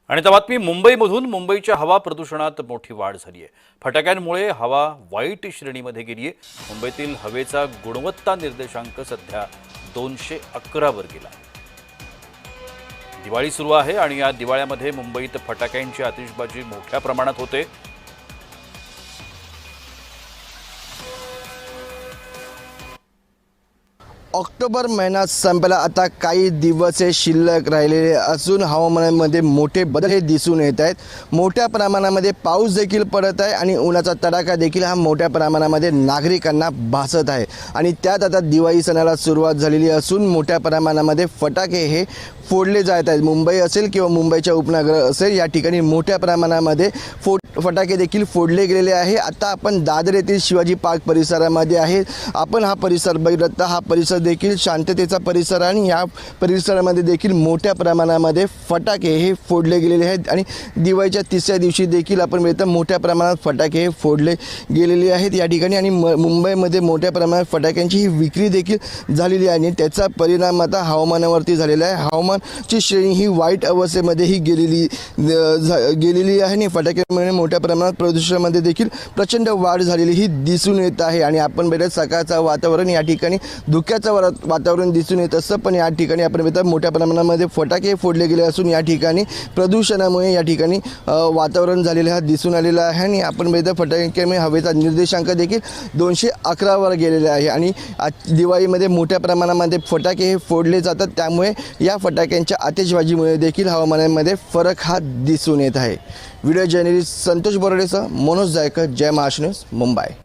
आणि आता बातमी मुंबईमधून. मुंबईच्या हवा प्रदूषणात मोठी वाढ झाली आहे. फटाक्यांमुळे हवा वाईट श्रेणीमध्ये गेली आहे. मुंबईतील हवेचा गुणवत्ता निर्देशांक सध्या 211 वर गेला. दिवाळी सुरू आहे आणि या दिवाळ्यामध्ये मुंबईत फटाक्यांची आतिषबाजी मोठ्या प्रमाणात होते. ऑक्टोबर महिना संपला, आता काही दिवस शिल्लक राहिलेले असून हवामानामध्ये मोठे बदल हे दिसून येत आहेत. मोठ्या प्रमाणामध्ये पाऊस देखील पडत आहे आणि उन्हाचा तडाखा देखील हा मोठ्या प्रमाणामध्ये नागरिकांना भासत आहे. आणि त्यात आता दिवाळी सणाला सुरुवात झालेली असून मोठ्या प्रमाणामध्ये फटाके हे फोडले जात आहेत. मुंबई असेल किंवा मुंबईच्या उपनगर असेल, या ठिकाणी मोठ्या प्रमाणामध्ये फटाके देखील फोडले गेलेले आहे. आता आपण दादर येथील शिवाजी पार्क परिसरामध्ये आहे. आपण हा परिसर बघितला, हा परिसर देखील शांततेचा परिसर आहे आणि या परिसरामध्ये देखील मोठ्या प्रमाणामध्ये फटाके हे फोडले गेलेले आहेत. आणि दिवाळीच्या तिसऱ्या दिवशी देखील आपण बघितलं मोठ्या प्रमाणात फटाके हे फोडले गेलेले आहेत या ठिकाणी. आणि मुंबईमध्ये मोठ्या प्रमाणात फटाक्यांची ही विक्री देखील झालेली आहे आणि त्याचा परिणाम आता हवामानावरती झालेला आहे. हवामानची श्रेणी ही वाईट अवस्थेमध्येही गेलेली आहे आणि फटाक्यांमुळे मोठ्या प्रमाणात प्रदूषणामध्ये देखील प्रचंड वाढ झालेली ही दिसून येत आहे. आणि आपण बघितलं सकाळचं वातावरण या ठिकाणी धुक्याचं वातावरण दिसून येत असतं, पण या ठिकाणी आपण बघितलं मोठ्या प्रमाणामध्ये फटाके फोडले गेले असून या ठिकाणी प्रदूषणामुळे या ठिकाणी वातावरण झालेलं हा दिसून आलेलं आहे. आणि आपण बघितलं फटाक्यामुळे हवेचा निर्देशांक देखील 211 वर गेलेला आहे. आणि दिवाळीमध्ये मोठ्या प्रमाणामध्ये फटाके हे फोडले जातात, त्यामुळे या फटाक्यांच्या आतिषबाजीमुळे देखील हवामानामध्ये फरक हा दिसून येत आहे. व्हिडिओ जर्नलिस्ट संतोष बोराडेसह मनोज जायकर, जय महाराष्ट्र न्यूज, मुंबई.